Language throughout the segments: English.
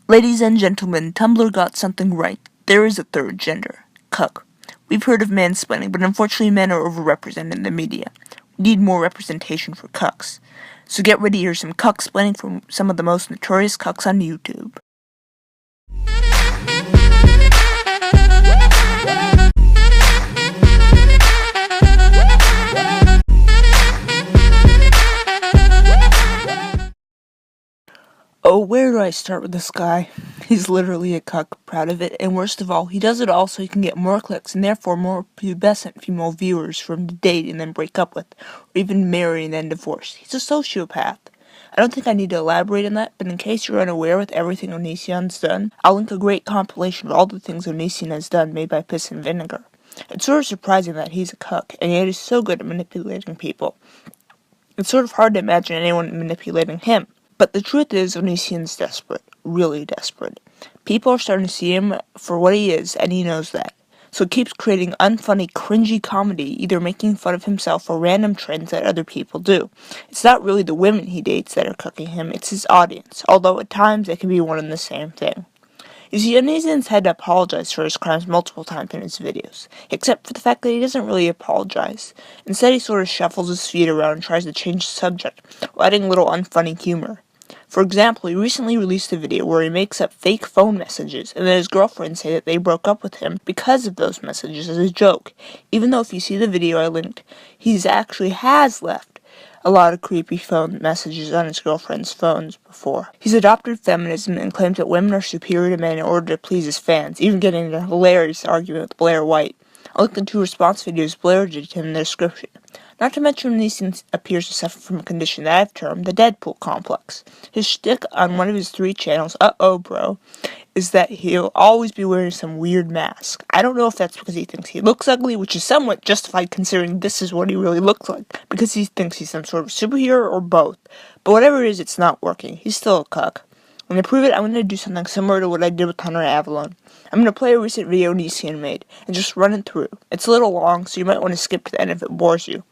Ladies and gentlemen, Tumblr got something right. There is a third gender. Cuck. We've heard of mansplaining, but unfortunately men are overrepresented in the media. We need more representation for cucks. So get ready to hear some cucksplaining from some of the most notorious cucks on YouTube. Oh, where do I start with this guy? He's literally a cuck, proud of it, and worst of all, he does it all so he can get more clicks and therefore more pubescent female viewers for him to date and then break up with, or even marry and then divorce. He's a sociopath. I don't think I need to elaborate on that, but in case you're unaware with everything Onision's done, I'll link a great compilation of all the things Onision has done made by Piss and Vinegar. It's sort of surprising that he's a cuck, and yet he's so good at manipulating people. It's sort of hard to imagine anyone manipulating him. But the truth is, Onision's desperate. Really desperate. People are starting to see him for what he is, and he knows that. So he keeps creating unfunny, cringy comedy, either making fun of himself or random trends that other people do. It's not really the women he dates that are cucking him, it's his audience, although at times it can be one and the same thing. You see, Onision's had to apologize for his crimes multiple times in his videos, except for the fact that he doesn't really apologize. Instead, he sort of shuffles his feet around and tries to change the subject, while adding little unfunny humor. For example, he recently released a video where he makes up fake phone messages, and then his girlfriends say that they broke up with him because of those messages as a joke, even though if you see the video I linked, he actually has left a lot of creepy phone messages on his girlfriend's phones before. He's adopted feminism and claims that women are superior to men in order to please his fans, even getting in a hilarious argument with Blair White. I'll link the two response videos Blair did to him in the description. Not to mention Onision appears to suffer from a condition that I've termed the Deadpool complex. His shtick on one of his 3 channels, bro, is that he'll always be wearing some weird mask. I don't know if that's because he thinks he looks ugly, which is somewhat justified considering this is what he really looks like, because he thinks he's some sort of superhero or both. But whatever it is, it's not working. He's still a cuck. When I prove it, I'm going to do something similar to what I did with Hunter Avalon. I'm going to play a recent video Onision made, and just run it through. It's a little long, so you might want to skip to the end if it bores you.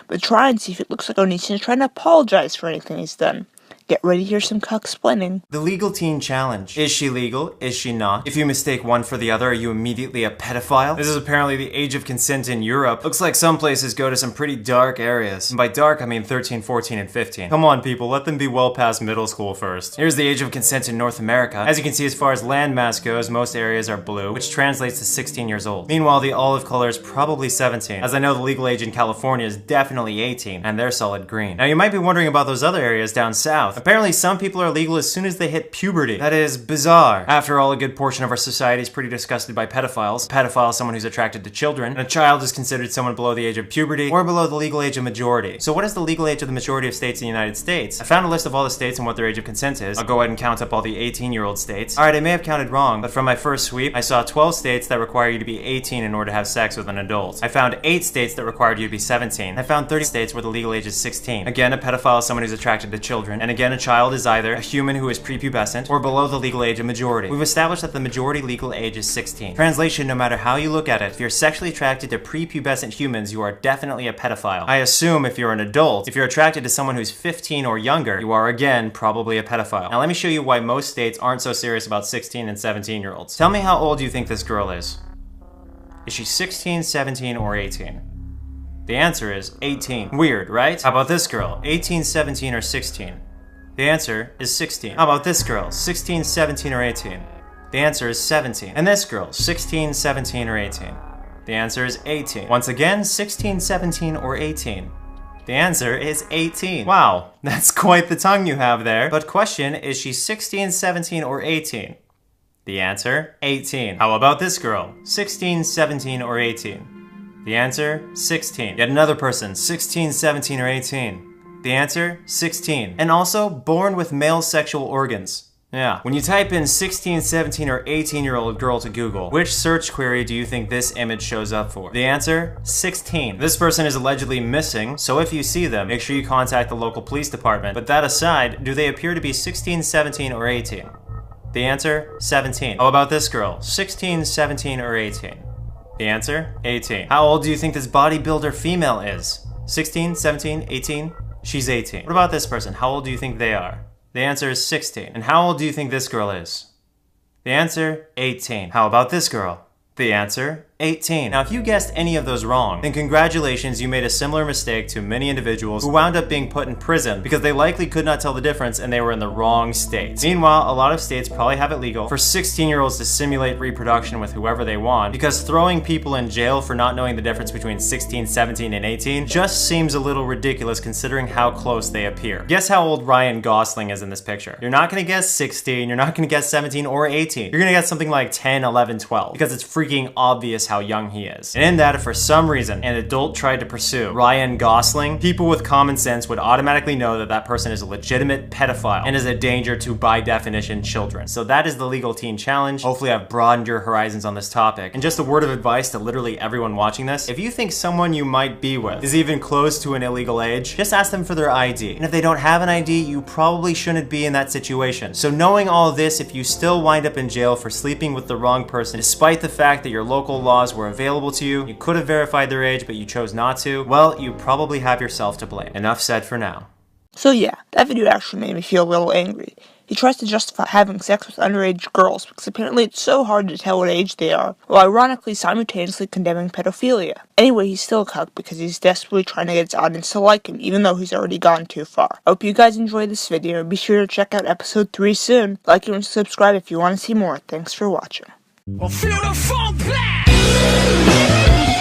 But try and see if it looks like Onision is trying to apologize for anything he's done. Get ready to hear some cucksplaining. The legal teen challenge. Is she legal? Is she not? If you mistake one for the other, are you immediately a pedophile? This is apparently the age of consent in Europe. Looks like some places go to some pretty dark areas. And by dark, I mean 13, 14, and 15. Come on, people, let them be well past middle school first. Here's the age of consent in North America. As you can see, as far as landmass goes, most areas are blue, which translates to 16 years old. Meanwhile, the olive color is probably 17, as I know the legal age in California is definitely 18, and they're solid green. Now, you might be wondering about those other areas down south. Apparently, some people are legal as soon as they hit puberty. That is bizarre. After all, a good portion of our society is pretty disgusted by pedophiles. A pedophile is someone who's attracted to children, and a child is considered someone below the age of puberty or below the legal age of majority. So what is the legal age of the majority of states in the United States? I found a list of all the states and what their age of consent is. I'll go ahead and count up all the 18-year-old states. Alright, I may have counted wrong, but from my first sweep, I saw 12 states that require you to be 18 in order to have sex with an adult. I found 8 states that required you to be 17. I found 30 states where the legal age is 16. Again, a pedophile is someone who's attracted to children, and again, a child is either a human who is prepubescent or below the legal age of majority. We've established that the majority legal age is 16. Translation, no matter how you look at it, if you're sexually attracted to prepubescent humans, you are definitely a pedophile. I assume if you're an adult, if you're attracted to someone who's 15 or younger, you are again probably a pedophile. Now let me show you why most states aren't so serious about 16 and 17-year-olds. Tell me how old you think this girl is. Is she 16, 17, or 18? The answer is 18. Weird, right? How about this girl? 18, 17, or 16? The answer is 16. How about this girl? 16, 17, or 18? The answer is 17. And this girl? 16, 17, or 18? The answer is 18. Once again, 16, 17, or 18? The answer is 18. Wow, that's quite the tongue you have there. But question, is she 16, 17, or 18? The answer, 18. How about this girl? 16, 17, or 18? The answer, 16. Yet another person, 16, 17, or 18? The answer, 16. And also, born with male sexual organs. Yeah. When you type in 16, 17, or 18-year-old girl to Google, which search query do you think this image shows up for? The answer, 16. This person is allegedly missing, so if you see them, make sure you contact the local police department. But that aside, do they appear to be 16, 17, or 18? The answer, 17. How about this girl? 16, 17, or 18? The answer, 18. How old do you think this bodybuilder female is? 16, 17, 18? She's 18. What about this person? How old do you think they are? The answer is 16. And how old do you think this girl is? The answer, 18. How about this girl? The answer, 18. Now, if you guessed any of those wrong, then congratulations, you made a similar mistake to many individuals who wound up being put in prison because they likely could not tell the difference and they were in the wrong states. Meanwhile, a lot of states probably have it legal for 16-year-olds to simulate reproduction with whoever they want, because throwing people in jail for not knowing the difference between 16, 17, and 18 just seems a little ridiculous considering how close they appear. Guess how old Ryan Gosling is in this picture. You're not gonna guess 16, you're not gonna guess 17 or 18. You're gonna guess something like 10, 11, 12, because it's freaking obvious how young he is. And in that, if for some reason an adult tried to pursue Ryan Gosling, people with common sense would automatically know that that person is a legitimate pedophile and is a danger to, by definition, children. So that is the Legal Teen Challenge. Hopefully I've broadened your horizons on this topic. And just a word of advice to literally everyone watching this: if you think someone you might be with is even close to an illegal age, just ask them for their ID. And if they don't have an ID, you probably shouldn't be in that situation. So knowing all of this, if you still wind up in jail for sleeping with the wrong person, despite the fact that your local laws were available to you, you could have verified their age, but you chose not to, well, you probably have yourself to blame. Enough said for now. So yeah, that video actually made me feel a little angry. He tries to justify having sex with underage girls because apparently it's so hard to tell what age they are, while ironically simultaneously condemning pedophilia. Anyway, he's still a cuck because he's desperately trying to get his audience to like him, even though he's already gone too far. I hope you guys enjoyed this video, and be sure to check out episode 3 soon. Like and subscribe if you want to see more. Thanks for watching. Feel the funk blast!